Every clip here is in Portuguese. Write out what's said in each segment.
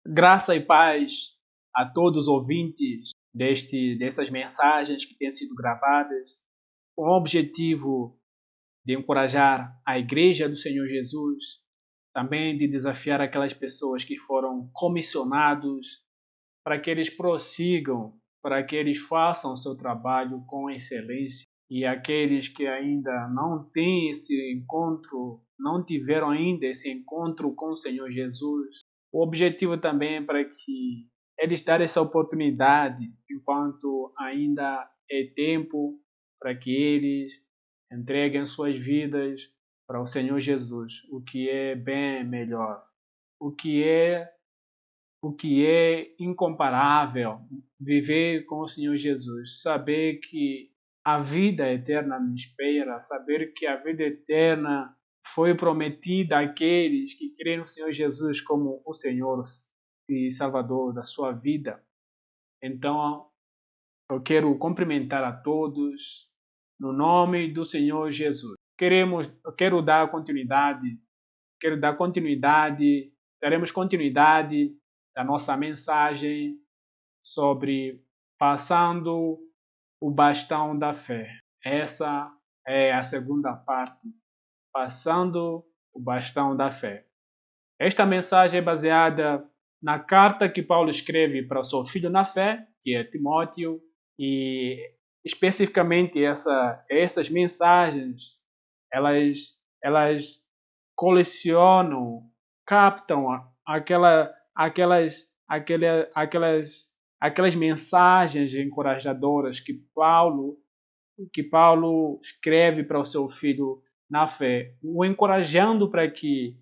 Graça e paz a todos os ouvintes dessas mensagens que têm sido gravadas, com o objetivo de encorajar a Igreja do Senhor Jesus, também de desafiar aquelas pessoas que foram comissionados para que eles prossigam, para que eles façam o seu trabalho com excelência. E aqueles que ainda não têm esse encontro, não tiveram ainda esse encontro com o Senhor Jesus, o objetivo também é para que eles darem essa oportunidade, enquanto ainda é tempo, para que eles entreguem suas vidas para o Senhor Jesus, o que é bem melhor, o que é incomparável, viver com o Senhor Jesus, saber que a vida eterna nos espera, saber que a vida eterna foi prometida àqueles que creem no Senhor Jesus como o Senhor e Salvador da sua vida. Então, eu quero cumprimentar a todos no nome do Senhor Jesus. Daremos continuidade da nossa mensagem sobre passando o bastão da fé. Essa é a segunda parte, passando o bastão da fé. Esta mensagem é baseada na carta que Paulo escreve para o seu filho na fé, que é Timóteo, e especificamente essas mensagens, elas colecionam, captam aquelas mensagens encorajadoras que Paulo escreve para o seu filho na fé, o encorajando para que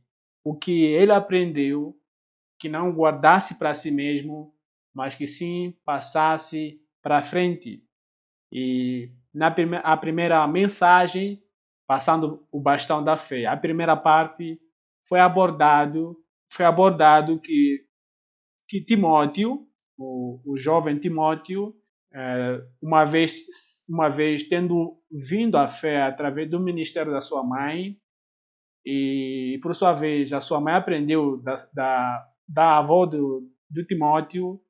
o que ele aprendeu, que não guardasse para si mesmo, mas que sim passasse para frente. E a primeira mensagem, passando o bastão da fé, a primeira parte foi abordado que Timóteo, o jovem Timóteo, uma vez tendo vindo à fé através do ministério da sua mãe, e por sua vez a sua mãe aprendeu da avó do Timóteo,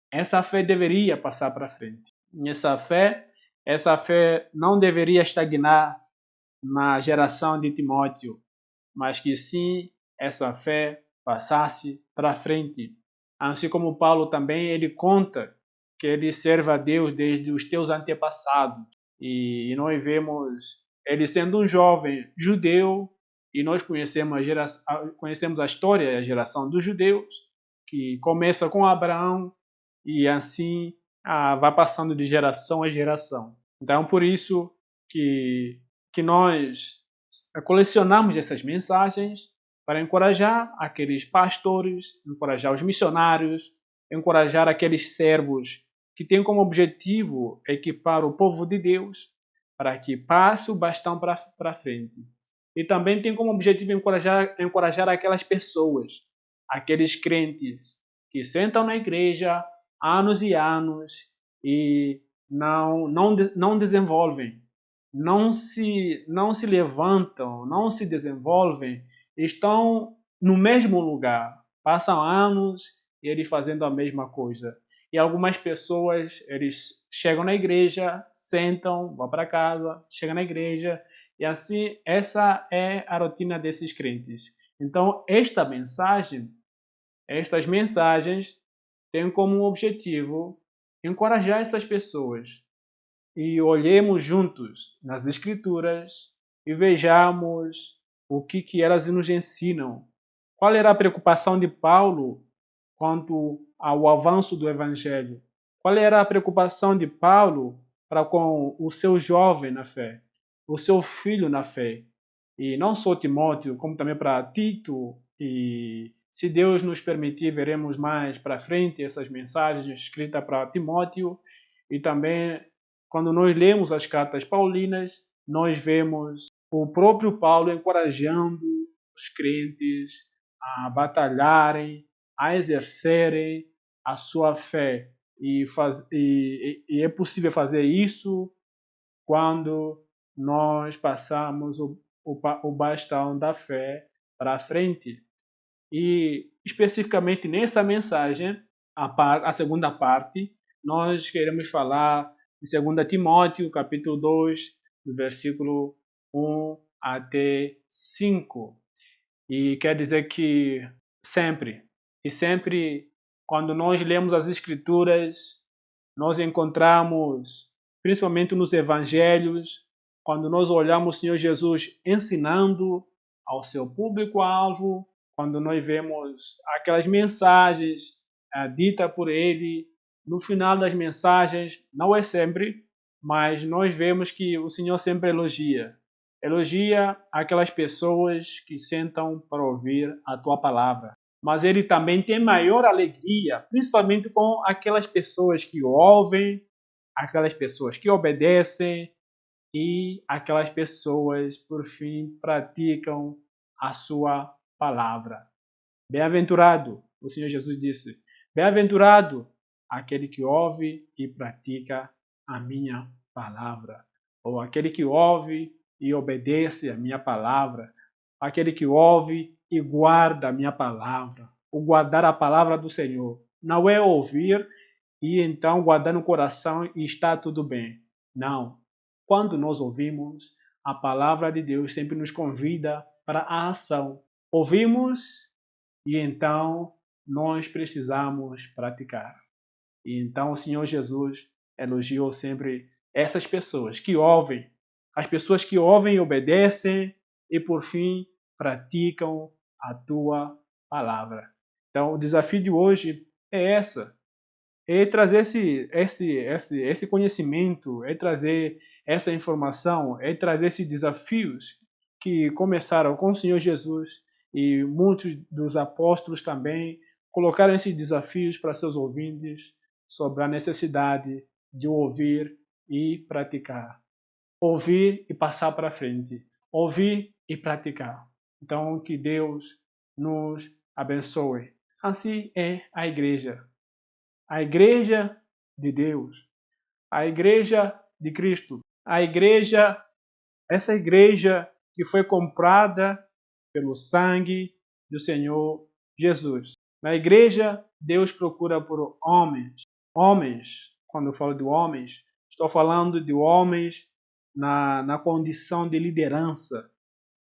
essa fé deveria passar para frente. Essa fé não deveria estagnar na geração de Timóteo, mas que sim, essa fé passasse para frente. Assim como Paulo também, ele conta que ele serve a Deus desde os teus antepassados. E nós vemos ele sendo um jovem judeu, e nós conhecemos a história e a geração dos judeus, que começa com Abraão e assim vai passando de geração a geração. Então, por isso que nós colecionamos essas mensagens para encorajar aqueles pastores, encorajar os missionários, encorajar aqueles servos que têm como objetivo equipar o povo de Deus para que passe o bastão para frente. E também tem como objetivo encorajar aquelas pessoas, aqueles crentes que sentam na igreja anos e anos e não desenvolvem, não se levantam, não se desenvolvem, estão no mesmo lugar, passam anos e eles fazendo a mesma coisa. E algumas pessoas, eles chegam na igreja, sentam, vão para casa, chegam na igreja, e assim, essa é a rotina desses crentes. Então, estas mensagens têm como objetivo encorajar essas pessoas. E olhemos juntos nas Escrituras e vejamos o que elas nos ensinam. Qual era a preocupação de Paulo quanto ao avanço do Evangelho? Qual era a preocupação de Paulo para com o seu jovem na fé, o seu filho na fé? E não só Timóteo, como também para Tito. E se Deus nos permitir, veremos mais para frente essas mensagens escritas para Timóteo. E também, quando nós lemos as cartas paulinas, nós vemos o próprio Paulo encorajando os crentes a batalharem, a exercerem a sua fé. E é possível fazer isso quando nós passamos o bastão da fé para frente. E especificamente nessa mensagem, a segunda parte, nós queremos falar de 2 Timóteo, capítulo 2, do versículo 1 até 5. E quer dizer que sempre, quando nós lemos as Escrituras, nós encontramos, principalmente nos Evangelhos, quando nós olhamos o Senhor Jesus ensinando ao seu público-alvo, quando nós vemos aquelas mensagens ditas por ele, no final das mensagens, não é sempre, mas nós vemos que o Senhor sempre elogia aquelas pessoas que sentam para ouvir a tua palavra. Mas ele também tem maior alegria, principalmente com aquelas pessoas que ouvem, aquelas pessoas que obedecem e aquelas pessoas, por fim, praticam a sua palavra. Bem-aventurado, o Senhor Jesus disse, bem-aventurado aquele que ouve e pratica a minha palavra, ou aquele que ouve e obedece a minha palavra, aquele que ouve e guarda a minha palavra. O guardar a palavra do Senhor não é ouvir e então guardar no coração e está tudo bem. Não. Quando nós ouvimos, a palavra de Deus sempre nos convida para a ação. Ouvimos e então nós precisamos praticar. E então o Senhor Jesus elogiou sempre essas pessoas que ouvem, as pessoas que ouvem e obedecem e por fim praticam a tua palavra. Então o desafio de hoje é trazer esse conhecimento, é trazer essa informação, é trazer esses desafios que começaram com o Senhor Jesus e muitos dos apóstolos também colocaram esses desafios para seus ouvintes sobre a necessidade de ouvir e praticar. Ouvir e passar para frente. Ouvir e praticar. Então, que Deus nos abençoe. Assim é a igreja. A igreja de Deus. A igreja de Cristo. A igreja, essa igreja que foi comprada pelo sangue do Senhor Jesus. Na igreja, Deus procura por homens. Homens, quando eu falo de homens, estou falando de homens na condição de liderança.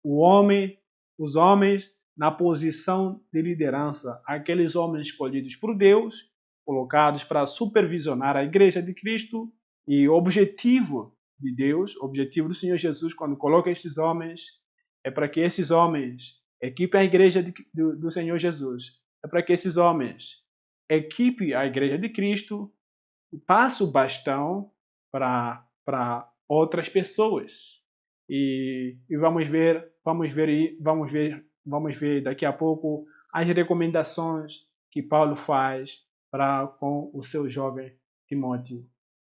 Os homens na posição de liderança. Aqueles homens escolhidos por Deus, colocados para supervisionar a igreja de Cristo. E o objetivo de Deus, o objetivo do Senhor Jesus, quando coloca estes homens, é para que esses homens equipem a igreja do Senhor Jesus. É para que esses homens equipem a igreja de Cristo e passem o bastão para outras pessoas. E vamos ver daqui a pouco as recomendações que Paulo faz com o seu jovem Timóteo.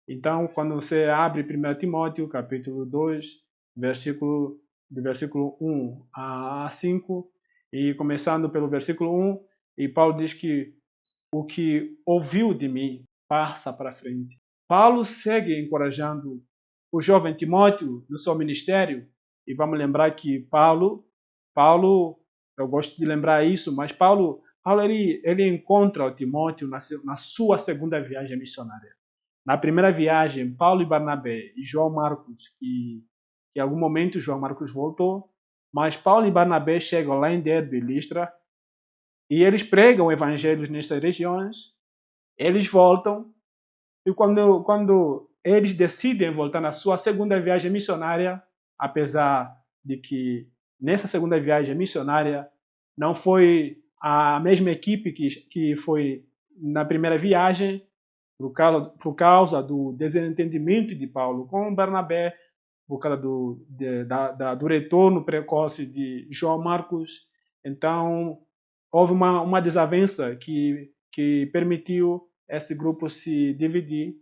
Então, quando você abre 1 Timóteo, capítulo 2, do versículo 1 a 5, e começando pelo versículo 1, e Paulo diz que o que ouviu de mim passa para frente. Paulo segue encorajando o jovem Timóteo no seu ministério, e vamos lembrar que Paulo, eu gosto de lembrar isso, mas Paulo ele encontra o Timóteo na sua segunda viagem missionária. Na primeira viagem, Paulo e Barnabé e João Marcos, que em algum momento João Marcos voltou, mas Paulo e Barnabé chegam lá em Derbe, Listra, e eles pregam evangelhos nessas regiões, eles voltam, e quando eles decidem voltar na sua segunda viagem missionária, apesar de que nessa segunda viagem missionária não foi a mesma equipe que foi na primeira viagem, por causa do desentendimento de Paulo com Barnabé, por causa do retorno precoce de João Marcos. Então, houve uma desavença que permitiu esse grupo se dividir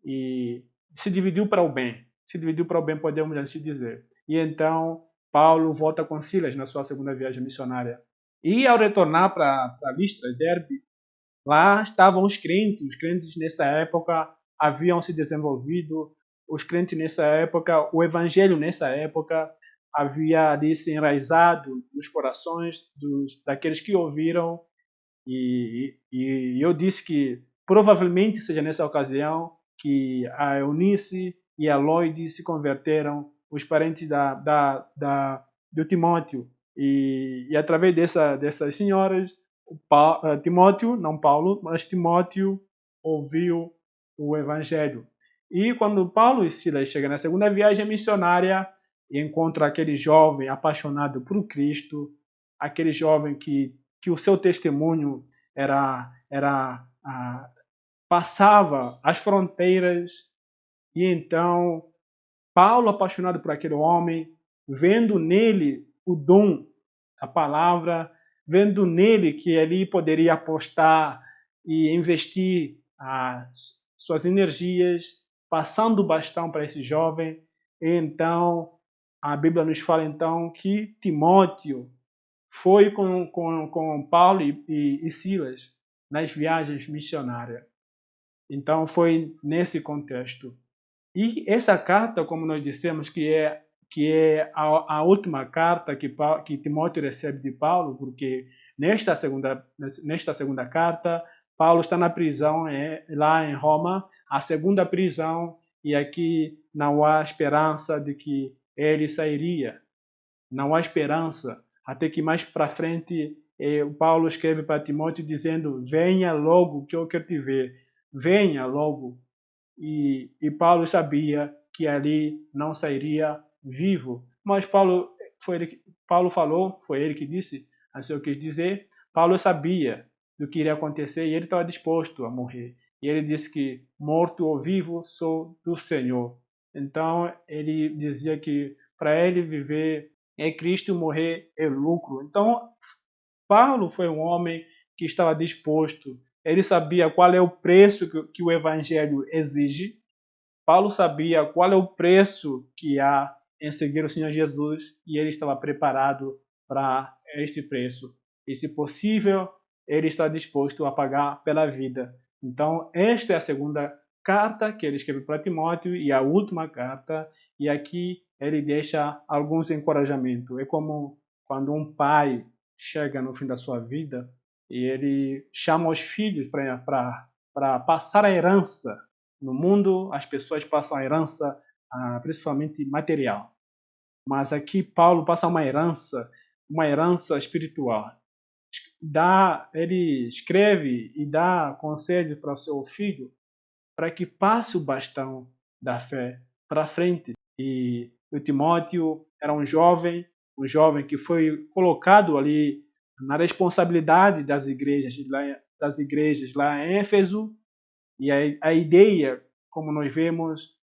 e se dividiu para o bem. Se dividiu para o bem, podemos assim dizer. E então, Paulo volta com Silas na sua segunda viagem missionária. E ao retornar para Listra e Derbe, lá estavam os crentes nessa época haviam se desenvolvido, os crentes nessa época, o evangelho nessa época havia ali se enraizado nos corações daqueles que ouviram, E eu disse que provavelmente seja nessa ocasião que a Eunice e a Lloyd se converteram, os parentes do Timóteo. E através dessas senhoras, Timóteo, não Paulo, mas Timóteo ouviu o Evangelho. E quando Paulo e Silas chegam na segunda viagem missionária, encontram aquele jovem apaixonado por Cristo, aquele jovem que o seu testemunho passava as fronteiras. E então Paulo, apaixonado por aquele homem, vendo nele o dom, a palavra, vendo nele que ele poderia apostar e investir as suas energias, passando o bastão para esse jovem. E então a Bíblia nos fala então que Timóteo foi com Paulo e Silas nas viagens missionárias. Então foi nesse contexto. E essa carta, como nós dissemos, que é a última carta que Timóteo recebe de Paulo, porque nesta segunda carta, Paulo está na prisão lá em Roma, a segunda prisão, e aqui não há esperança de que ele sairia. Não há esperança, até que mais para frente o Paulo escreve para Timóteo dizendo: venha logo que eu quero te ver, venha logo. E Paulo sabia que ali não sairia vivo. Mas Paulo falou, foi ele que disse, assim eu quis dizer. Paulo sabia do que iria acontecer e ele estava disposto a morrer. E ele disse que morto ou vivo sou do Senhor. Então ele dizia que para ele viver é Cristo, morrer é lucro. Então Paulo foi um homem que estava disposto. Ele sabia qual é o preço que o Evangelho exige. Paulo sabia qual é o preço que há em seguir o Senhor Jesus e ele estava preparado para este preço. E, se possível, ele está disposto a pagar pela vida. Então, esta é a segunda carta que ele escreve para Timóteo e a última carta. E aqui ele deixa alguns encorajamentos. É como quando um pai chega no fim da sua vida e ele chama os filhos para passar a herança. No mundo, as pessoas passam a herança, principalmente material. Mas aqui Paulo passa uma herança espiritual. Ele escreve e dá conselhos para o seu filho para que passe o bastão da fé para frente. E o Timóteo era um jovem que foi colocado ali na responsabilidade das igrejas lá em Éfeso. E a ideia, como nós vemos,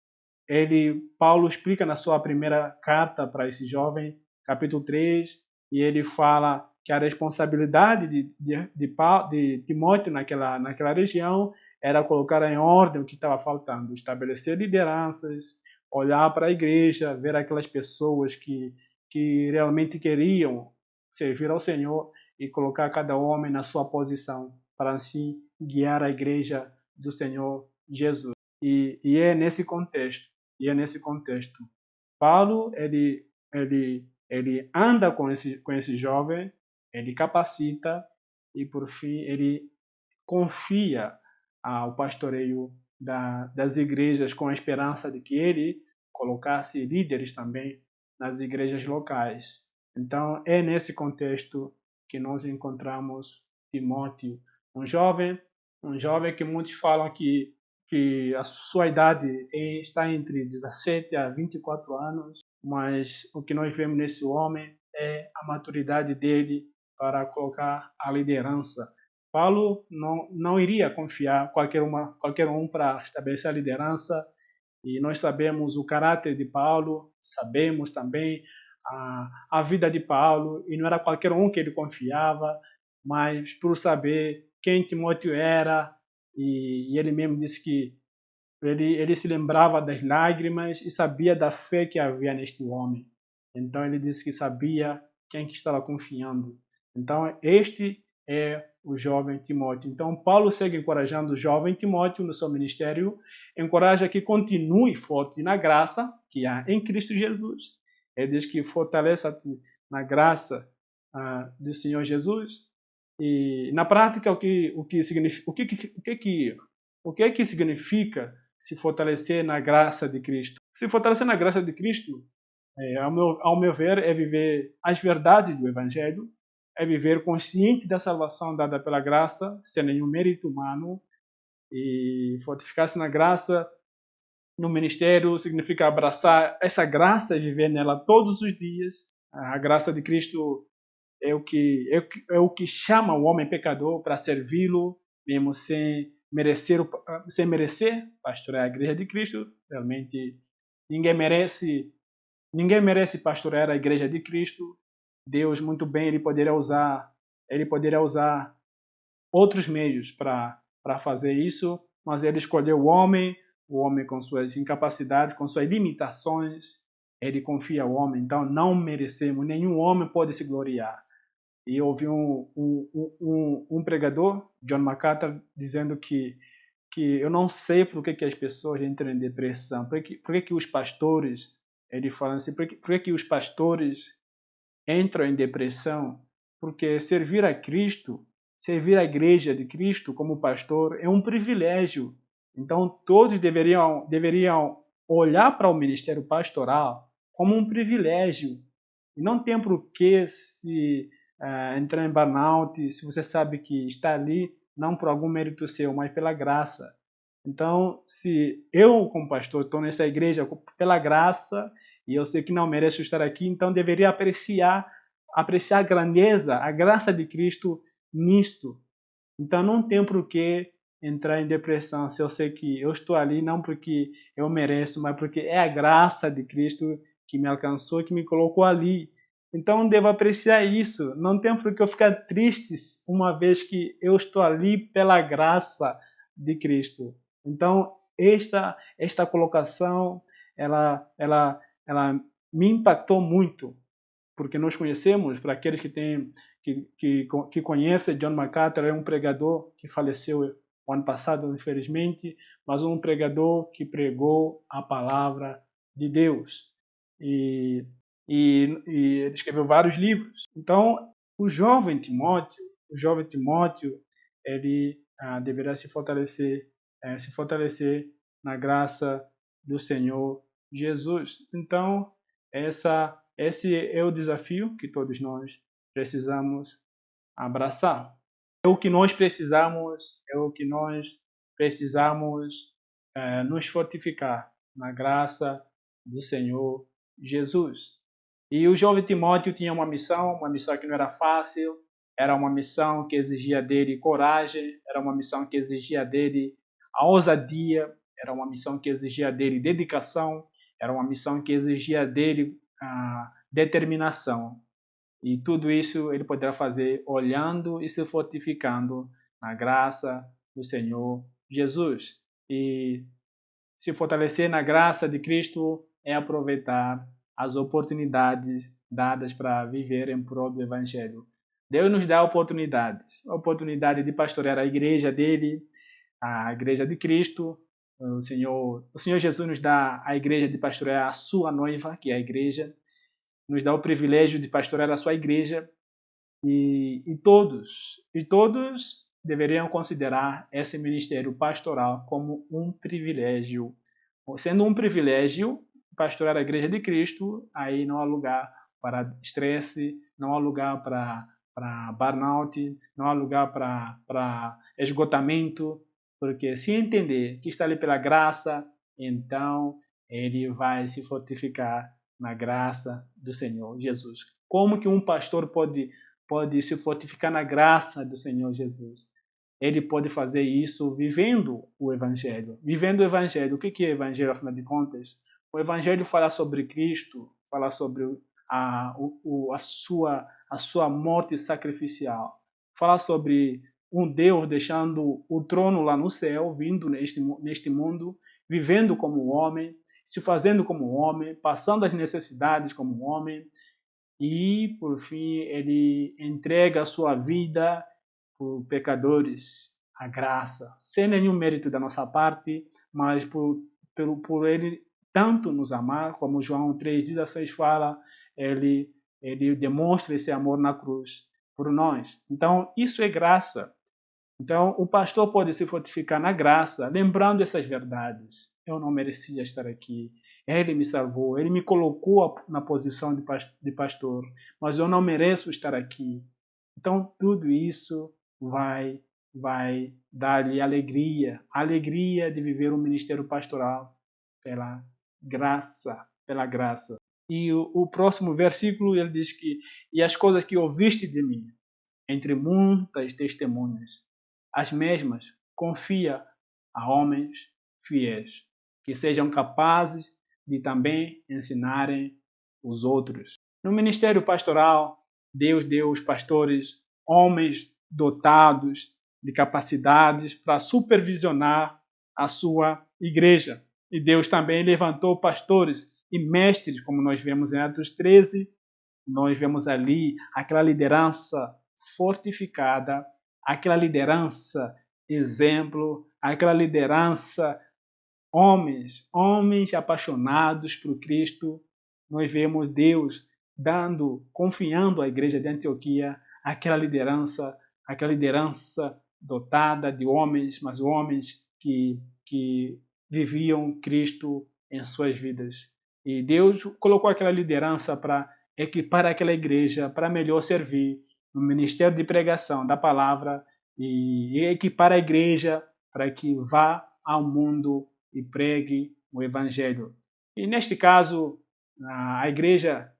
Paulo explica na sua primeira carta para esse jovem, capítulo 3, e ele fala que a responsabilidade de Timóteo naquela região era colocar em ordem o que estava faltando, estabelecer lideranças, olhar para a igreja, ver aquelas pessoas que realmente queriam servir ao Senhor e colocar cada homem na sua posição para assim guiar a igreja do Senhor Jesus. E é nesse contexto. Paulo, ele anda com esse jovem, ele capacita e, por fim, ele confia ao pastoreio das igrejas com a esperança de que ele colocasse líderes também nas igrejas locais. Então, é nesse contexto que nós encontramos Timóteo, um jovem que muitos falam que a sua idade está entre 17 a 24 anos, mas o que nós vemos nesse homem é a maturidade dele para colocar a liderança. Paulo não iria confiar qualquer um para estabelecer a liderança, e nós sabemos o caráter de Paulo, sabemos também a vida de Paulo, e não era qualquer um que ele confiava, mas por saber quem Timóteo era, e ele mesmo disse que ele se lembrava das lágrimas e sabia da fé que havia neste homem. Então ele disse que sabia quem que estava confiando. Então este é o jovem Timóteo. Então Paulo segue encorajando o jovem Timóteo no seu ministério, encoraja que continue forte na graça que há em Cristo Jesus. Ele diz que fortaleça-te na graça do Senhor Jesus. E na prática, o que é que significa se fortalecer na graça de Cristo? Se fortalecer na graça de Cristo, ao meu ver, é viver as verdades do Evangelho, é viver consciente da salvação dada pela graça, sem nenhum mérito humano, e fortificar-se na graça no ministério significa abraçar essa graça e viver nela todos os dias. A graça de Cristo é o que chama o homem pecador para servi-lo, mesmo sem merecer pastorear a igreja de Cristo. Realmente ninguém merece, ninguém merece pastorear a igreja de Cristo. Deus muito bem ele poderia usar outros meios para fazer isso, mas ele escolheu o homem com suas incapacidades, com suas limitações. Ele confia ao homem, então não merecemos, nenhum homem pode se gloriar. E eu ouvi um pregador, John MacArthur, dizendo que eu não sei por que as pessoas entram em depressão, por que os pastores, ele fala assim, por que os pastores entram em depressão? Porque servir a igreja de Cristo como pastor é um privilégio. Então todos deveriam olhar para o ministério pastoral como um privilégio. E não tem por que se entrar em burnout se você sabe que está ali não por algum mérito seu, mas pela graça. Então, se eu, como pastor, estou nessa igreja pela graça e eu sei que não mereço estar aqui, então deveria apreciar a grandeza, a graça de Cristo nisto. Então, não tem por que entrar em depressão se eu sei que eu estou ali não porque eu mereço, mas porque é a graça de Cristo que me alcançou, que me colocou ali. Então, devo apreciar isso. Não tem por que eu ficar triste uma vez que eu estou ali pela graça de Cristo. Então, esta colocação, ela me impactou muito, porque nós conhecemos, para aqueles que conhecem, John MacArthur é um pregador que faleceu o ano passado, infelizmente, mas um pregador que pregou a palavra de Deus. E ele escreveu vários livros. Então, o jovem Timóteo, ele deverá se fortalecer na graça do Senhor Jesus. Então, esse é o desafio que todos nós precisamos abraçar. É o que nós precisamos nos fortificar na graça do Senhor Jesus. E o jovem Timóteo tinha uma missão que não era fácil, era uma missão que exigia dele coragem, era uma missão que exigia dele a ousadia, era uma missão que exigia dele dedicação, era uma missão que exigia dele a determinação. E tudo isso ele poderá fazer olhando e se fortificando na graça do Senhor Jesus. E se fortalecer na graça de Cristo é aproveitar as oportunidades dadas para viver em prol do Evangelho. Deus nos dá oportunidades, a oportunidade de pastorear a igreja dele, a igreja de Cristo. O Senhor Jesus nos dá a igreja de pastorear a sua noiva, que é a igreja, nos dá o privilégio de pastorear a sua igreja, e todos deveriam considerar esse ministério pastoral como um privilégio. Sendo um privilégio pastorear a igreja de Cristo, aí não há lugar para estresse, não há lugar para burnout, não há lugar para esgotamento, porque se entender que está ali pela graça, então ele vai se fortificar na graça do Senhor Jesus. Como que um pastor pode se fortificar na graça do Senhor Jesus? Ele pode fazer isso vivendo o Evangelho. Vivendo o Evangelho. O que é Evangelho, afinal de contas? O Evangelho fala sobre Cristo, fala sobre a sua morte sacrificial. Fala sobre um Deus deixando o trono lá no céu, vindo neste mundo, vivendo como homem, se fazendo como homem, passando as necessidades como homem, e, por fim, ele entrega a sua vida por pecadores, a graça, sem nenhum mérito da nossa parte, mas por ele tanto nos amar, como João 3,16 fala, ele demonstra esse amor na cruz, por nós. Então, isso é graça. Então, o pastor pode se fortificar na graça, lembrando essas verdades. Eu não merecia estar aqui. Ele me salvou, ele me colocou na posição de pastor, mas eu não mereço estar aqui. Então, tudo isso vai dar-lhe alegria, alegria de viver o ministério pastoral pela pela graça. E o próximo versículo ele diz que e as coisas que ouviste de mim, entre muitas testemunhas, as mesmas confia a homens fiéis, que sejam capazes de também ensinarem os outros. No ministério pastoral, Deus deu os pastores homens dotados de capacidades para supervisionar a sua igreja. E Deus também levantou pastores e mestres, como nós vemos em Atos 13, nós vemos ali aquela liderança fortificada, aquela liderança exemplo, aquela liderança homens apaixonados por Cristo. Nós vemos Deus confiando à igreja de Antioquia aquela liderança dotada de homens, mas homens que viviam Cristo em suas vidas. E Deus colocou aquela liderança para equipar aquela igreja para melhor servir no ministério de pregação da palavra e equipar a igreja para que vá ao mundo e pregue o evangelho. E neste caso, na igreja,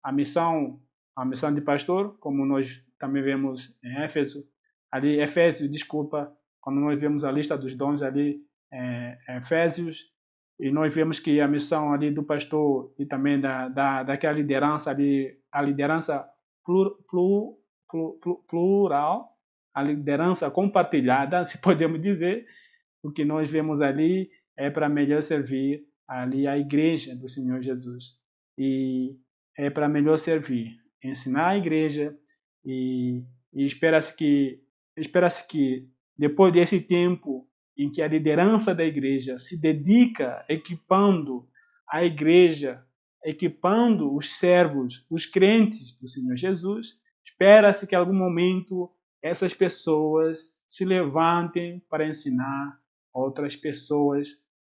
a missão de pastor, como nós também vemos em Efésios, quando nós vemos a lista dos dons ali em Efésios, e nós vemos que a missão ali do pastor e também daquela liderança ali, a liderança plural, a liderança compartilhada, se podemos dizer, o que nós vemos ali é para melhor servir ali a igreja do Senhor Jesus. E é para melhor servir, ensinar a igreja e espera-se que depois desse tempo em que a liderança da igreja se dedica equipando a igreja, equipando os servos, os crentes do Senhor Jesus, espera-se que em algum momento essas pessoas se levantem para ensinar outras pessoas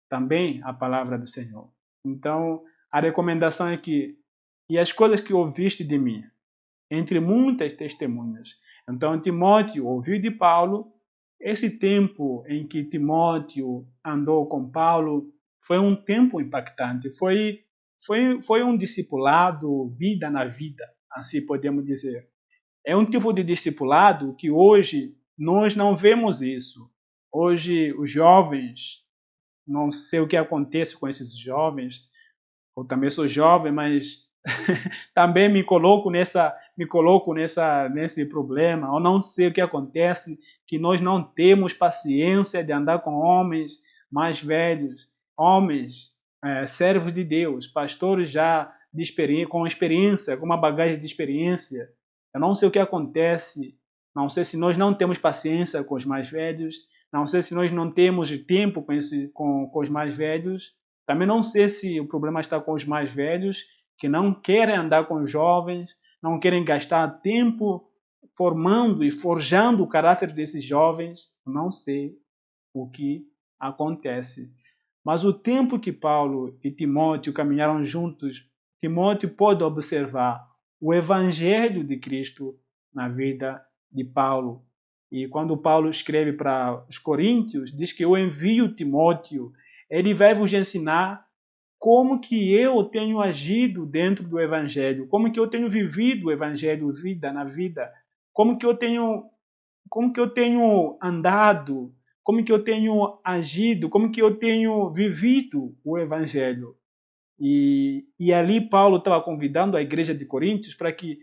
também a palavra do Senhor. Então, a recomendação é que e as coisas que ouviste de mim, entre muitas testemunhas. Então, Timóteo ouviu de Paulo. Esse tempo em que Timóteo andou com Paulo foi um tempo impactante. Foi um discipulado, vida na vida, assim podemos dizer. É um tipo de discipulado que hoje nós não vemos isso. Hoje os jovens, não sei o que acontece com esses jovens, eu também sou jovem, mas também me coloco nesse problema. Eu não sei o que acontece, que nós não temos paciência de andar com homens mais velhos, homens, servos de Deus, pastores já com experiência, com uma bagagem de experiência. Eu não sei o que acontece, não sei se nós não temos paciência com os mais velhos, não sei se nós não temos tempo com os mais velhos, também não sei se o problema está com os mais velhos, que não querem andar com os jovens, não querem gastar tempo formando e forjando o caráter desses jovens. Não sei o que acontece. Mas o tempo que Paulo e Timóteo caminharam juntos, Timóteo pôde observar o evangelho de Cristo na vida de Paulo. E quando Paulo escreve para os Coríntios, diz que eu envio Timóteo, ele vai vos ensinar como que eu tenho agido dentro do evangelho, como que eu tenho vivido o evangelho vida na vida, como que eu tenho andado, como que eu tenho agido, como que eu tenho vivido o evangelho. E ali Paulo estava convidando a igreja de Coríntios para que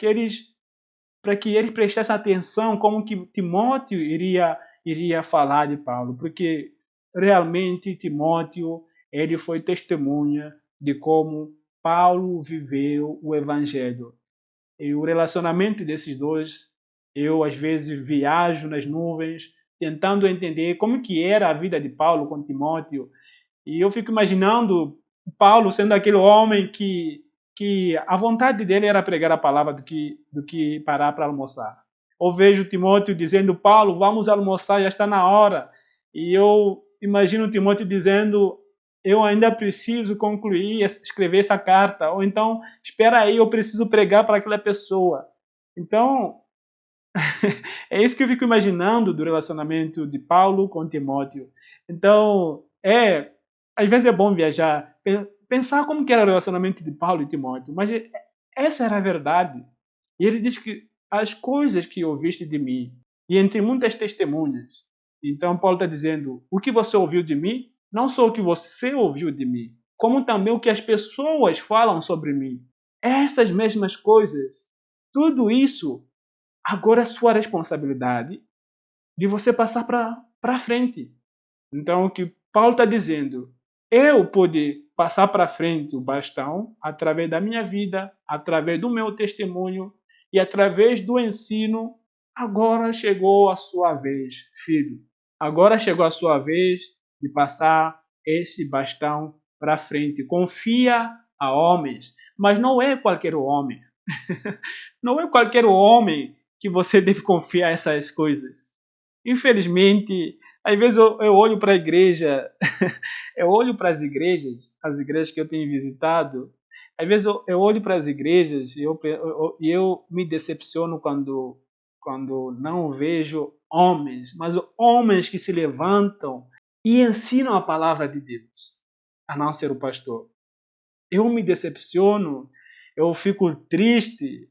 eles prestassem atenção como que Timóteo iria falar de Paulo, porque realmente Timóteo ele foi testemunha de como Paulo viveu o evangelho. E o relacionamento desses dois, eu às vezes viajo nas nuvens tentando entender como que era a vida de Paulo com Timóteo, e eu fico imaginando Paulo sendo aquele homem que que a vontade dele era pregar a palavra do que parar para almoçar. Ou vejo Timóteo dizendo, Paulo, vamos almoçar, já está na hora. E eu imagino Timóteo dizendo, eu ainda preciso concluir, escrever essa carta. Ou então, espera aí, eu preciso pregar para aquela pessoa. Então, é isso que eu fico imaginando do relacionamento de Paulo com Timóteo. Então, às vezes é bom viajar, pensar como que era o relacionamento de Paulo e Timóteo, mas essa era a verdade. E ele diz que as coisas que ouviste de mim, e entre muitas testemunhas. Então, Paulo está dizendo, o que você ouviu de mim, não só o que você ouviu de mim, como também o que as pessoas falam sobre mim. Essas mesmas coisas, tudo isso agora é sua responsabilidade de você passar para frente. Então, o que Paulo está dizendo, eu pude passar para frente o bastão através da minha vida, através do meu testemunho e através do ensino. Agora chegou a sua vez, filho. Agora chegou a sua vez de passar esse bastão para frente. Confia a homens, mas não é qualquer homem. Não é qualquer homem que você deve confiar essas coisas. Infelizmente, às vezes eu olho para a igreja, eu olho para as igrejas que eu tenho visitado, às vezes eu olho para as igrejas e eu me decepciono quando não vejo homens, mas homens que se levantam e ensinam a palavra de Deus, a não ser o pastor. Eu me decepciono, eu fico triste.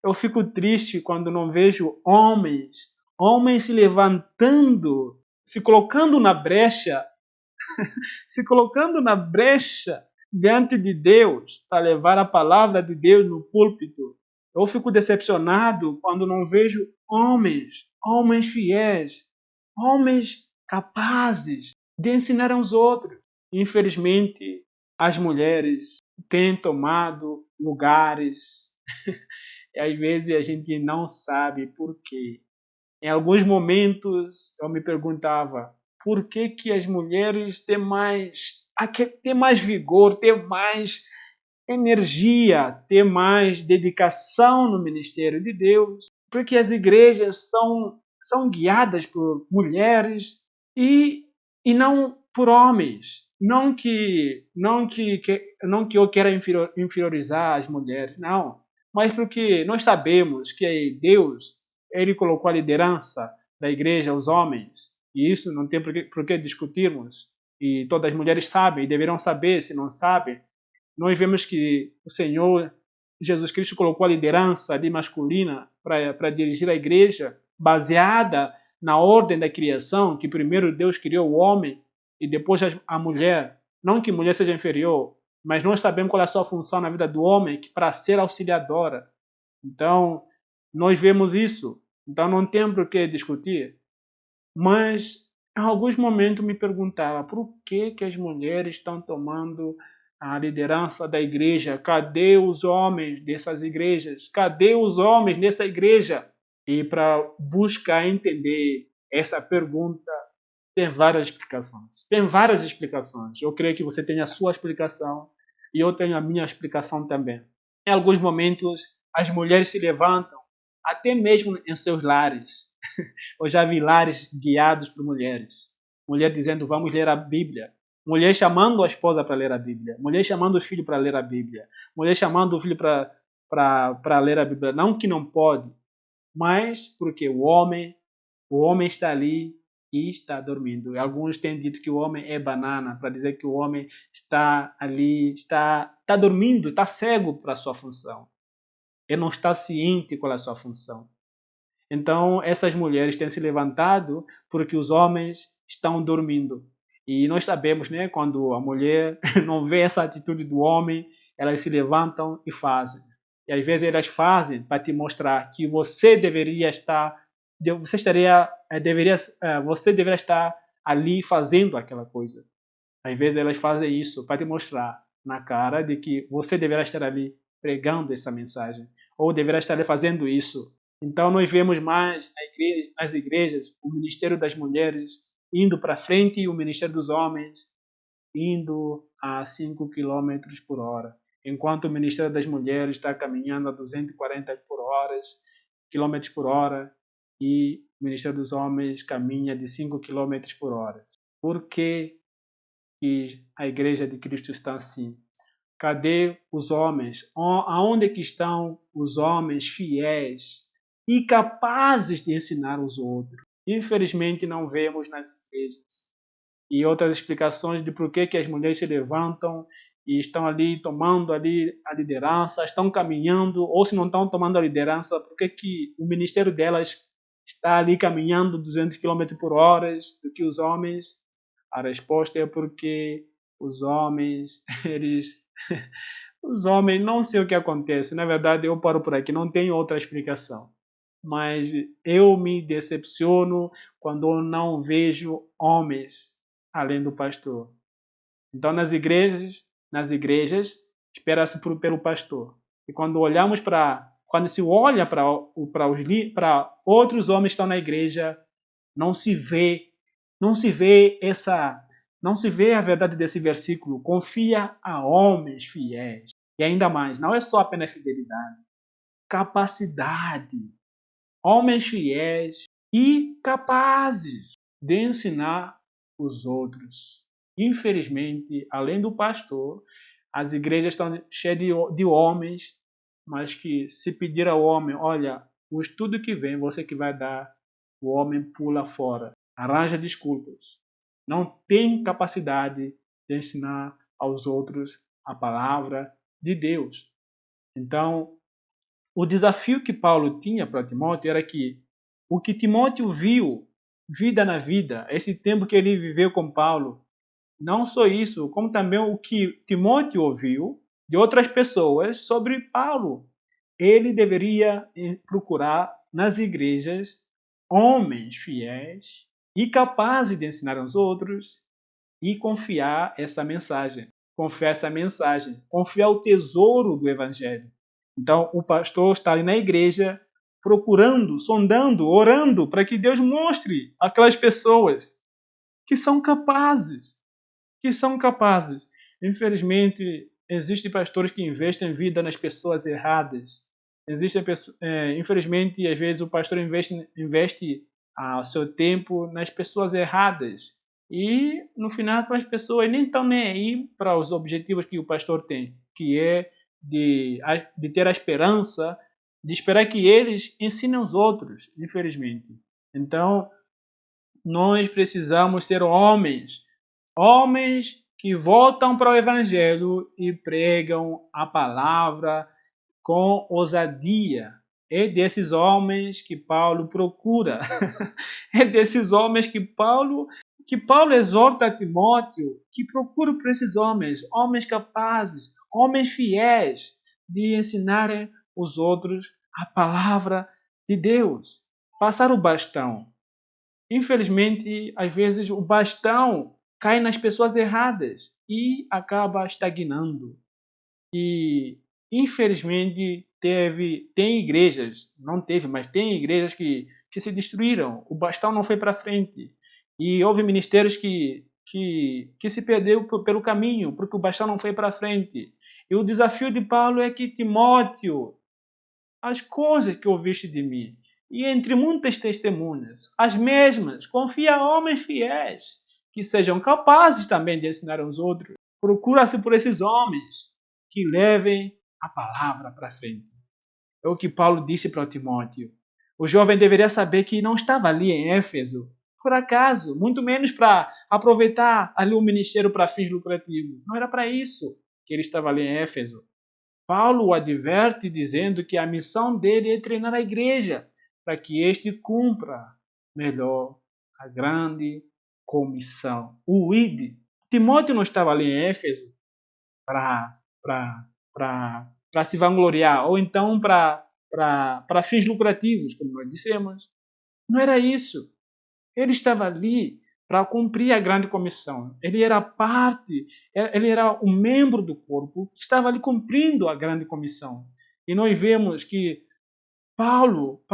Eu fico triste quando não vejo homens se levantando, se colocando na brecha, se colocando na brecha diante de Deus para levar a palavra de Deus no púlpito. Eu fico decepcionado quando não vejo homens fiéis, homens capazes de ensinar aos outros. Infelizmente, as mulheres têm tomado lugares e às vezes a gente não sabe por quê. Em alguns momentos eu me perguntava por que as mulheres têm mais vigor, têm mais energia, têm mais dedicação no ministério de Deus, porque as igrejas são guiadas por mulheres e não por homens. Não que eu queira inferiorizar as mulheres, não, mas porque nós sabemos que Deus ele colocou a liderança da igreja aos homens, e isso não tem por que discutirmos, e todas as mulheres sabem, e deverão saber, se não sabem. Nós vemos que o Senhor Jesus Cristo colocou a liderança ali masculina para dirigir a igreja, baseada na ordem da criação, que primeiro Deus criou o homem e depois a mulher. Não que a mulher seja inferior, mas nós sabemos qual é a sua função na vida do homem, que para ser auxiliadora. Então, nós vemos isso. Então, não tem por que discutir. Mas, em alguns momentos, me perguntava por que as mulheres estão tomando a liderança da igreja? Cadê os homens dessas igrejas? Cadê os homens dessa igreja? E para buscar entender essa pergunta, tem várias explicações. Tem várias explicações. Eu creio que você tem a sua explicação e eu tenho a minha explicação também. Em alguns momentos, as mulheres se levantam, até mesmo em seus lares. Eu já vi lares guiados por mulheres. Mulher dizendo, vamos ler a Bíblia. Mulher chamando a esposa para ler a Bíblia. Mulher chamando o filho para ler a Bíblia. Mulher chamando o filho para ler a Bíblia. Não que não pode, mas porque o homem está ali e está dormindo. Alguns têm dito que o homem é banana, para dizer que o homem está ali, está dormindo, está cego para a sua função. Ele não está ciente qual é a sua função. Então, essas mulheres têm se levantado porque os homens estão dormindo. E nós sabemos, né, quando a mulher não vê essa atitude do homem, elas se levantam e fazem. E às vezes elas fazem para te mostrar que você deveria estar ali fazendo aquela coisa. Às vezes elas fazem isso para te mostrar na cara de que você deveria estar ali pregando essa mensagem, ou deveria estar ali fazendo isso. Então nós vemos mais nas igrejas o ministério das mulheres indo para frente e o ministério dos homens indo a 5 km por hora. enquanto o Ministério das Mulheres está caminhando a 240 por hora, quilômetros por hora, e o Ministério dos Homens caminha de 5 quilômetros por hora. Por que a Igreja de Cristo está assim? Cadê os homens? Aonde que estão os homens fiéis e capazes de ensinar os outros? Infelizmente não vemos nas igrejas. E outras explicações de por que as mulheres se levantam e estão ali tomando ali a liderança, estão caminhando, ou se não estão tomando a liderança, por que o ministério delas está ali caminhando 200 km por hora do que os homens? A resposta é porque os homens, os homens, não sei o que acontece. Na verdade, eu paro por aqui, não tenho outra explicação. Mas eu me decepciono quando eu não vejo homens além do pastor. Então, nas igrejas, espera-se pelo pastor. E quando se olha para outros homens que estão na igreja, não se vê a verdade desse versículo. Confia a homens fiéis. E ainda mais, não é só apenas fidelidade, capacidade. Homens fiéis e capazes de ensinar os outros. Infelizmente, além do pastor, as igrejas estão cheias de homens, mas que se pedir ao homem, olha, o estudo que vem, você que vai dar, o homem pula fora, arranja desculpas. Não tem capacidade de ensinar aos outros a palavra de Deus. Então, o desafio que Paulo tinha para Timóteo era que o que Timóteo viu, vida na vida, esse tempo que ele viveu com Paulo, não só isso, como também o que Timóteo ouviu de outras pessoas sobre Paulo. Ele deveria procurar nas igrejas homens fiéis e capazes de ensinar aos outros e confiar essa mensagem. Confiar o tesouro do evangelho. Então, o pastor está ali na igreja procurando, sondando, orando para que Deus mostre aquelas pessoas que são capazes. Infelizmente, existem pastores que investem vida nas pessoas erradas. Infelizmente, às vezes o pastor investe o seu tempo nas pessoas erradas. E, no final, as pessoas nem estão nem aí para os objetivos que o pastor tem, que é de ter a esperança, de esperar que eles ensinem os outros, infelizmente. Então, nós precisamos ser homens que voltam para o Evangelho e pregam a palavra com ousadia. É desses homens que Paulo procura. É desses homens que Paulo exorta a Timóteo, que procura por esses homens capazes, homens fiéis de ensinarem os outros a palavra de Deus. Passar o bastão. Infelizmente, às vezes o bastão cai nas pessoas erradas e acaba estagnando. E, infelizmente, tem igrejas, não teve, mas tem igrejas que se destruíram. O bastão não foi para frente. E houve ministérios que se perdeu pelo caminho, porque o bastão não foi para frente. E o desafio de Paulo é que, Timóteo, as coisas que ouviste de mim, e entre muitas testemunhas, as mesmas, confia a homens fiéis, que sejam capazes também de ensinar aos outros. Procura-se por esses homens que levem a palavra para frente. É o que Paulo disse para Timóteo. O jovem deveria saber que não estava ali em Éfeso por acaso, muito menos para aproveitar ali o ministério para fins lucrativos. Não era para isso que ele estava ali em Éfeso. Paulo o adverte dizendo que a missão dele é treinar a igreja para que este cumpra melhor a grande comissão. O ID. Timóteo não estava ali em Éfeso para se vangloriar, ou então para fins lucrativos, como nós dissemos. Não era isso. Ele estava ali para cumprir a grande comissão. Ele era um membro do corpo que estava ali cumprindo a grande comissão. E nós vemos que Paulo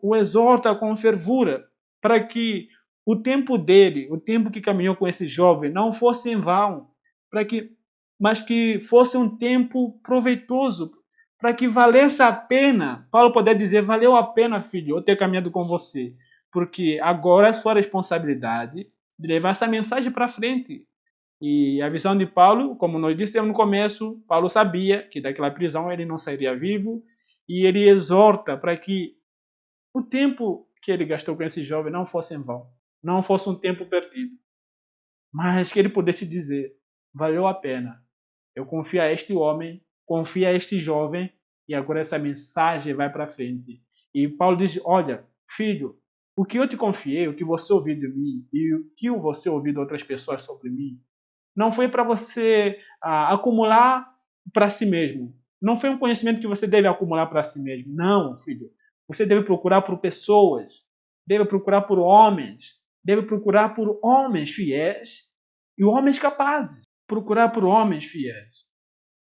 o exorta com fervura para que o tempo dele, o tempo que caminhou com esse jovem, não fosse em vão, para que mas que fosse um tempo proveitoso, para que valesse a pena. Paulo poder dizer, valeu a pena, filho, eu ter caminhado com você, porque agora é sua responsabilidade de levar essa mensagem para frente. E a visão de Paulo, como nós dissemos no começo, Paulo sabia que daquela prisão ele não sairia vivo, e ele exorta para que o tempo que ele gastou com esse jovem não fosse em vão, não fosse um tempo perdido, mas que ele pudesse dizer, valeu a pena. Eu confio a este homem, confio a este jovem, e agora essa mensagem vai para frente. E Paulo diz, olha, filho, o que eu te confiei, o que você ouviu de mim, e o que você ouviu de outras pessoas sobre mim, não foi para você acumular para si mesmo. Não foi um conhecimento que você deve acumular para si mesmo. Não, filho. Você deve procurar por pessoas, deve procurar por homens, deve procurar por homens fiéis e homens capazes. Procurar por homens fiéis.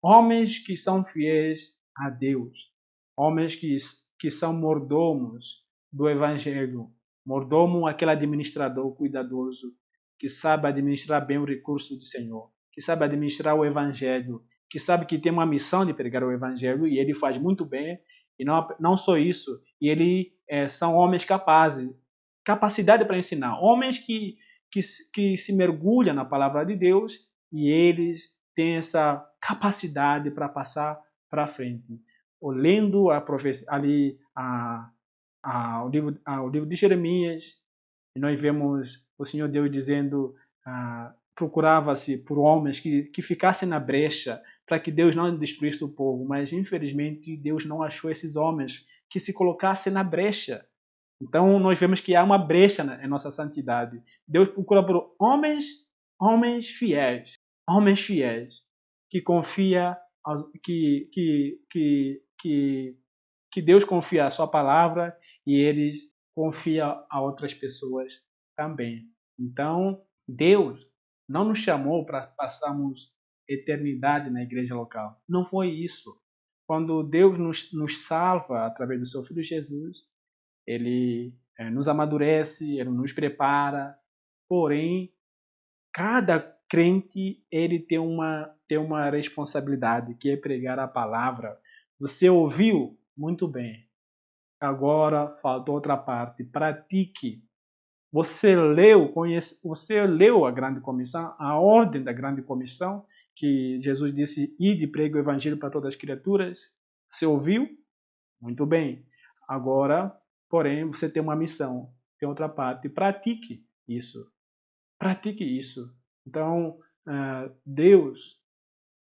Homens que são fiéis a Deus. Homens que são mordomos do Evangelho. Mordomo, aquele administrador cuidadoso que sabe administrar bem o recurso do Senhor, que sabe administrar o Evangelho, que sabe que tem uma missão de pregar o Evangelho e ele faz muito bem. E não só isso, e ele são homens capazes, capacidade para ensinar, homens que se mergulham na palavra de Deus e eles têm essa capacidade para passar para frente. Lendo a profecia, ali o livro de Jeremias, e nós vemos o Senhor Deus dizendo, procurava-se por homens que ficassem na brecha para que Deus não destruísse o povo, mas infelizmente Deus não achou esses homens que se colocassem na brecha. Então nós vemos que há uma brecha em nossa santidade. Deus procura por homens fiéis, que confia, que Deus confia a sua palavra e eles confiam a outras pessoas também. Então, Deus não nos chamou para passarmos eternidade na igreja local. Não foi isso. Quando Deus nos salva através do seu Filho Jesus, Ele nos amadurece, Ele nos prepara, porém, cada crente ele tem uma responsabilidade, que é pregar a palavra. Você ouviu? Muito bem. Agora falta outra parte. Pratique. Você leu a grande comissão, a ordem da grande comissão, que Jesus disse, ide e pregue o evangelho para todas as criaturas. Você ouviu? Muito bem. Agora, porém, você tem uma missão. Tem outra parte. Pratique isso. Pratique isso. Então, Deus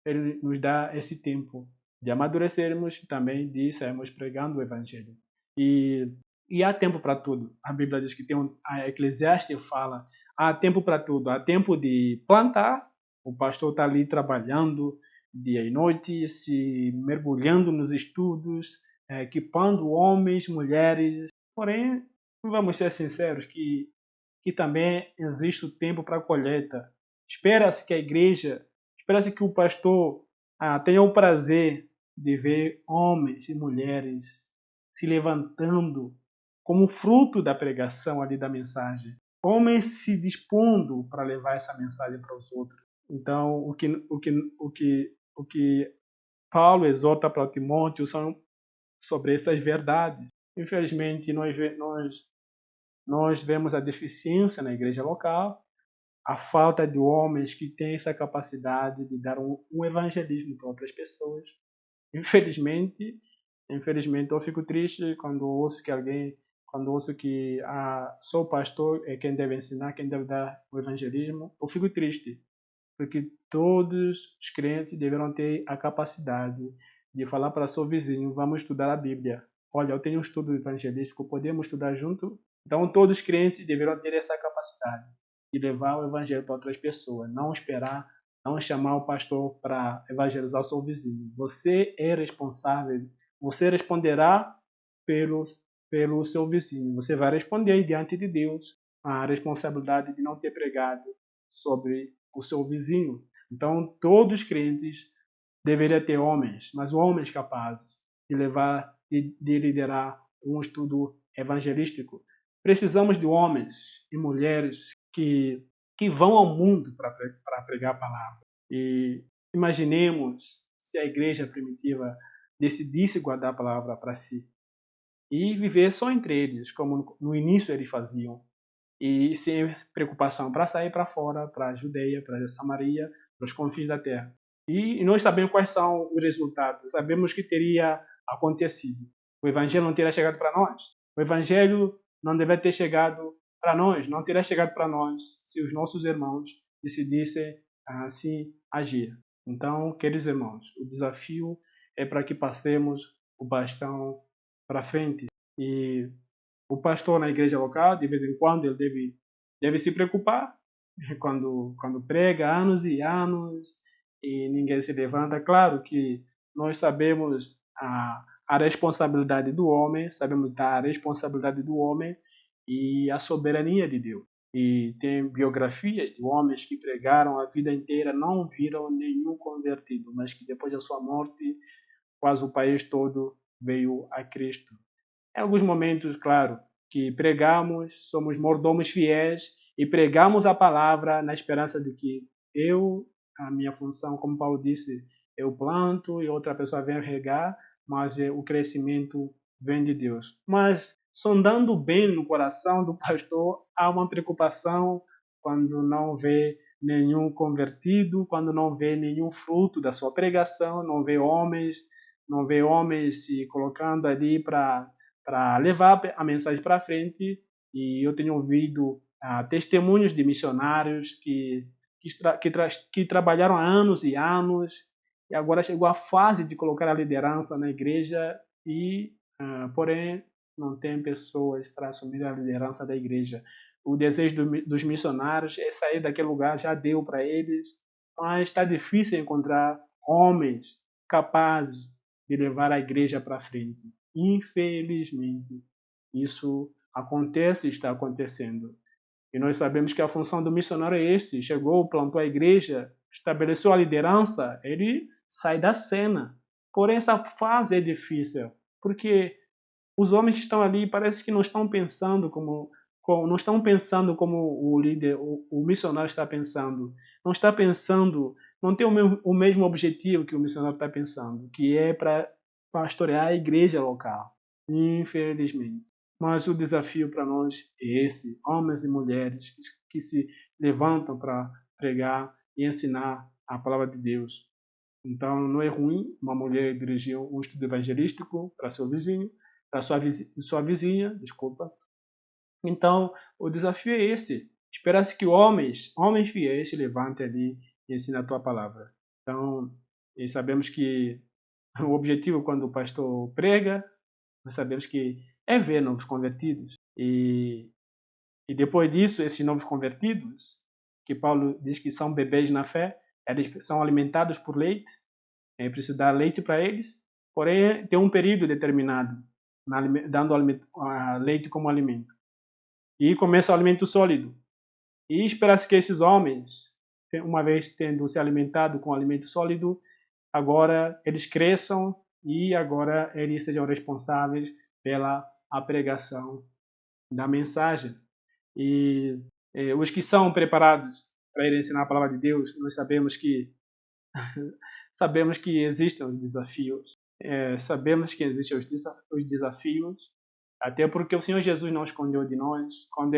ele nos dá esse tempo de amadurecermos, também de sairmos pregando o Evangelho. E há tempo para tudo. A Bíblia diz que a Eclesiastes fala, há tempo para tudo. Há tempo de plantar, o pastor está ali trabalhando dia e noite, se mergulhando nos estudos, equipando homens, mulheres. Porém, vamos ser sinceros que também existe o tempo para a colheita. Espera-se que o pastor tenha o prazer de ver homens e mulheres se levantando como fruto da pregação ali da mensagem. Homens se dispondo para levar essa mensagem para os outros. Então, o que Paulo exorta para Timóteo são sobre essas verdades. Infelizmente, nós vemos a deficiência na igreja local, a falta de homens que têm essa capacidade de dar um evangelismo para outras pessoas. Infelizmente, eu fico triste quando ouço que só o pastor é quem deve ensinar, quem deve dar o evangelismo. Eu fico triste, porque todos os crentes deverão ter a capacidade de falar para seu vizinho, vamos estudar a Bíblia. Olha, eu tenho um estudo evangelístico, podemos estudar junto? Então, todos os crentes deverão ter essa capacidade de levar o evangelho para outras pessoas, não esperar, não chamar o pastor para evangelizar o seu vizinho. Você é responsável, você responderá pelo seu vizinho. Você vai responder diante de Deus a responsabilidade de não ter pregado sobre o seu vizinho. Então, todos os crentes deveriam ter homens, mas homens capazes de liderar um estudo evangelístico. Precisamos de homens e mulheres que vão ao mundo para pregar a palavra. E Imaginemos se a igreja primitiva decidisse guardar a palavra para si e viver só entre eles, como no início eles faziam, e sem preocupação para sair para fora, para a Judeia, para a Samaria, para os confins da terra. E nós sabemos quais são os resultados, sabemos que teria acontecido. O evangelho não teria chegado para nós. O evangelho não deveria ter chegado para nós, não teria chegado para nós se os nossos irmãos decidissem assim agir. Então, queridos irmãos, o desafio é para que passemos o bastão para frente. E o pastor na igreja local, de vez em quando, ele deve se preocupar quando prega anos e anos e ninguém se levanta. Claro que nós sabemos a responsabilidade do homem, sabemos da responsabilidade do homem e a soberania de Deus. E tem biografias de homens que pregaram a vida inteira, não viram nenhum convertido, mas que depois da sua morte, quase o país todo veio a Cristo. Em alguns momentos, claro, que pregamos, somos mordomos fiéis e pregamos a palavra na esperança de que a minha função, como Paulo disse, eu planto e outra pessoa vem regar, mas o crescimento vem de Deus. Mas sondando bem no coração do pastor, há uma preocupação quando não vê nenhum convertido, quando não vê nenhum fruto da sua pregação, não vê homens se colocando ali para levar a mensagem para frente. E eu tenho ouvido testemunhos de missionários que trabalharam há anos e anos e agora chegou a fase de colocar a liderança na igreja e, porém, não tem pessoas para assumir a liderança da igreja. O desejo dos missionários é sair daquele lugar, já deu para eles, mas está difícil encontrar homens capazes de levar a igreja para frente. Infelizmente, isso acontece e está acontecendo. E nós sabemos que a função do missionário é esse. Chegou, plantou a igreja, estabeleceu a liderança, ele sai da cena. Porém, essa fase é difícil, porque os homens que estão ali parece que não estão pensando não estão pensando como o líder, o missionário está pensando. Não está pensando, não tem o mesmo objetivo que o missionário está pensando, que é para pastorear a igreja local. Infelizmente. Mas o desafio para nós é esse: homens e mulheres que se levantam para pregar e ensinar a palavra de Deus. Então, não é ruim uma mulher dirigir um estudo evangelístico para seu vizinho, para sua vizinha, desculpa. Então, o desafio é esse: espera-se que homens fiéis se levantem ali e ensinem a tua palavra. Então, e sabemos que o objetivo quando o pastor prega, nós sabemos que é ver novos convertidos. E depois disso, esses novos convertidos, que Paulo diz que são bebês na fé, eles são alimentados por leite, é preciso dar leite para eles, porém tem um período determinado, dando leite como alimento. E começa o alimento sólido. E espera-se que esses homens, uma vez tendo se alimentado com alimento sólido, agora eles cresçam e agora eles sejam responsáveis pela pregação da mensagem. E os que são preparados para ir ensinar a palavra de Deus, nós sabemos que existem os desafios. Sabemos que existem os desafios, até porque o Senhor Jesus não escondeu de nós. Quando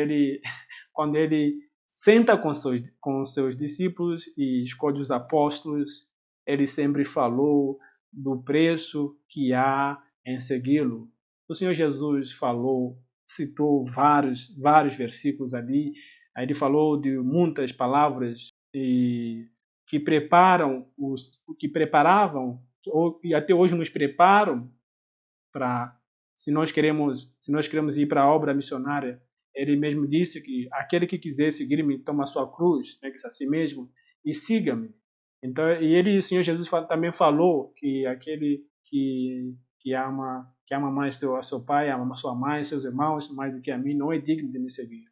ele senta com seus discípulos e escolhe os apóstolos, ele sempre falou do preço que há em segui-lo. O Senhor Jesus citou vários versículos ali. Aí ele falou de muitas palavras que preparavam e até hoje nos preparam para, se nós queremos ir para a obra missionária. Ele mesmo disse que aquele que quiser seguir-me, toma a sua cruz, negue-se a si mesmo e siga-me. Então, o Senhor Jesus também falou que aquele que ama mais seu pai, ama sua mãe, seus irmãos, mais do que a mim, não é digno de me seguir.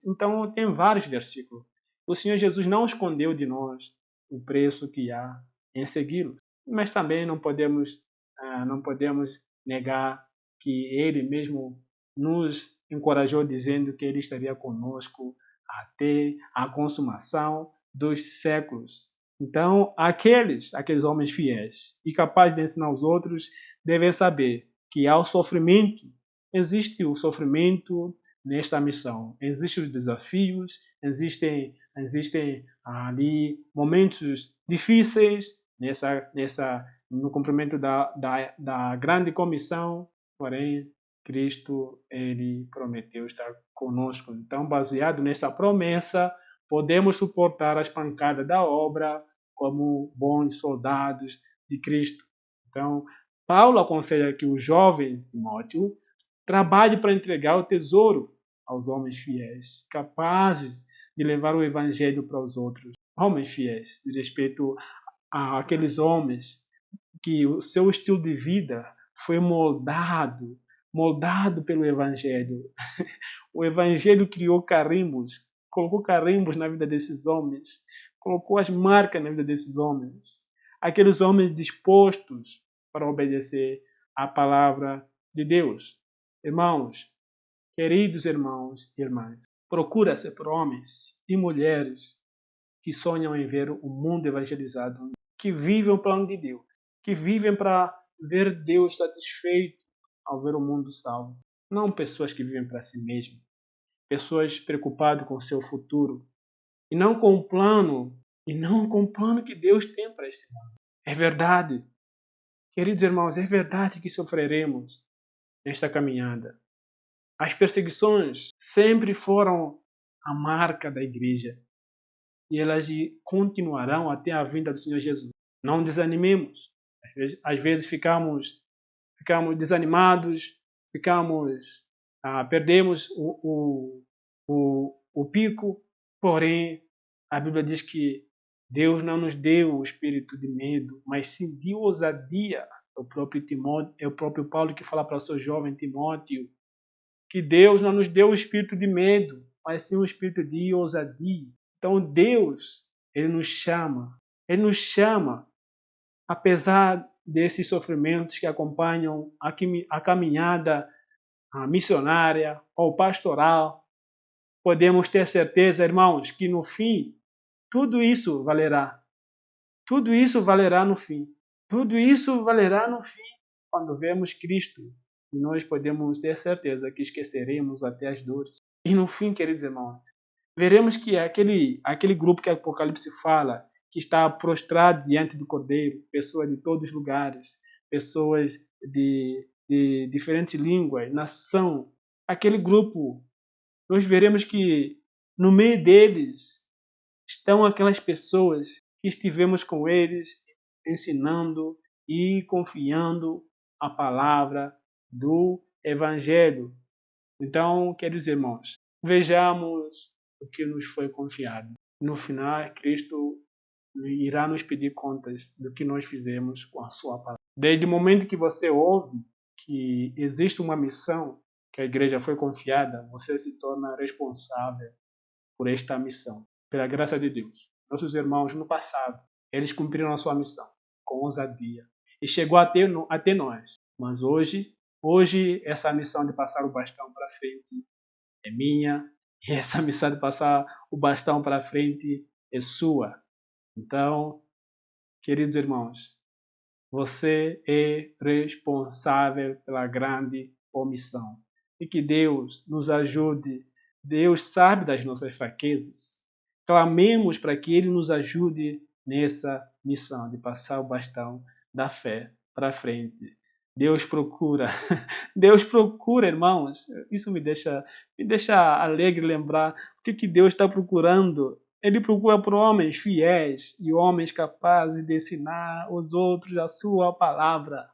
Então, tem vários versículos. O Senhor Jesus não escondeu de nós o preço que há em segui-lo. Mas também não podemos negar que ele mesmo nos encorajou dizendo que ele estaria conosco até a consumação dos séculos. Então, aqueles homens fiéis e capazes de ensinar os outros devem saber que há o sofrimento, existe o sofrimento nesta missão, existem os desafios, existem ali momentos difíceis no cumprimento da grande comissão, porém Cristo ele prometeu estar conosco. Então, baseado nessa promessa, podemos suportar as pancadas da obra como bons soldados de Cristo. Então, Paulo aconselha que o jovem Timóteo trabalhe para entregar o tesouro aos homens fiéis, capazes de levar o evangelho para os outros. Homens fiéis, de respeito àqueles homens que o seu estilo de vida foi moldado pelo evangelho. O evangelho criou carimbos, colocou carimbos na vida desses homens, colocou as marcas na vida desses homens. Aqueles homens dispostos para obedecer à palavra de Deus. Irmãos, queridos irmãos e irmãs, procura-se por homens e mulheres que sonham em ver o mundo evangelizado, que vivem o plano de Deus, que vivem para ver Deus satisfeito ao ver o mundo salvo. Não pessoas que vivem para si mesmas, pessoas preocupadas com o seu futuro e não com o plano que Deus tem para esse mundo. É verdade, queridos irmãos, é verdade que sofreremos nesta caminhada. As perseguições sempre foram a marca da igreja e elas continuarão até a vinda do Senhor Jesus. Não desanimemos. Às vezes ficamos desanimados, perdemos o pico, porém a Bíblia diz que Deus não nos deu o espírito de medo, mas sim de ousadia. É o próprio Paulo que fala para o seu jovem Timóteo que Deus não nos deu o espírito de medo, mas sim o espírito de ousadia. Então Deus, Ele nos chama, apesar desses sofrimentos que acompanham a caminhada missionária ou pastoral, podemos ter certeza, irmãos, que no fim, tudo isso valerá. Tudo isso valerá no fim. Tudo isso valerá no fim, quando vemos Cristo. E nós podemos ter certeza que esqueceremos até as dores. E no fim, queridos irmãos, veremos que aquele grupo que Apocalipse fala, que está prostrado diante do Cordeiro, pessoas de todos os lugares, pessoas de diferentes línguas, nação, aquele grupo, nós veremos que no meio deles estão aquelas pessoas que estivemos com eles ensinando e confiando a palavra do Evangelho. Então, queridos irmãos, vejamos o que nos foi confiado. No final, Cristo irá nos pedir contas do que nós fizemos com a sua palavra. Desde o momento que você ouve que existe uma missão que a igreja foi confiada, você se torna responsável por esta missão. Pela graça de Deus. Nossos irmãos no passado, eles cumpriram a sua missão com ousadia e chegou até nós. Mas hoje essa missão de passar o bastão para frente é minha e essa missão de passar o bastão para frente é sua. Então, queridos irmãos, você é responsável pela grande comissão. E que Deus nos ajude. Deus sabe das nossas fraquezas. Clamemos para que Ele nos ajude nessa missão de passar o bastão da fé para frente. Deus procura, irmãos. Isso me deixa alegre lembrar o que Deus está procurando. Ele procura por homens fiéis e homens capazes de ensinar os outros a sua palavra.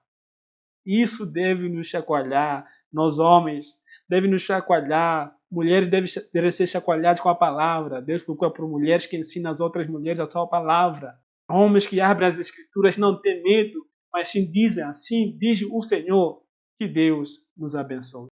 Isso deve nos chacoalhar, nós homens, deve nos chacoalhar, mulheres devem ser chacoalhadas com a palavra. Deus procura por mulheres que ensinam as outras mulheres a sua palavra. Homens que abrem as escrituras não têm medo, mas sim dizem assim, diz o Senhor. Que Deus nos abençoe.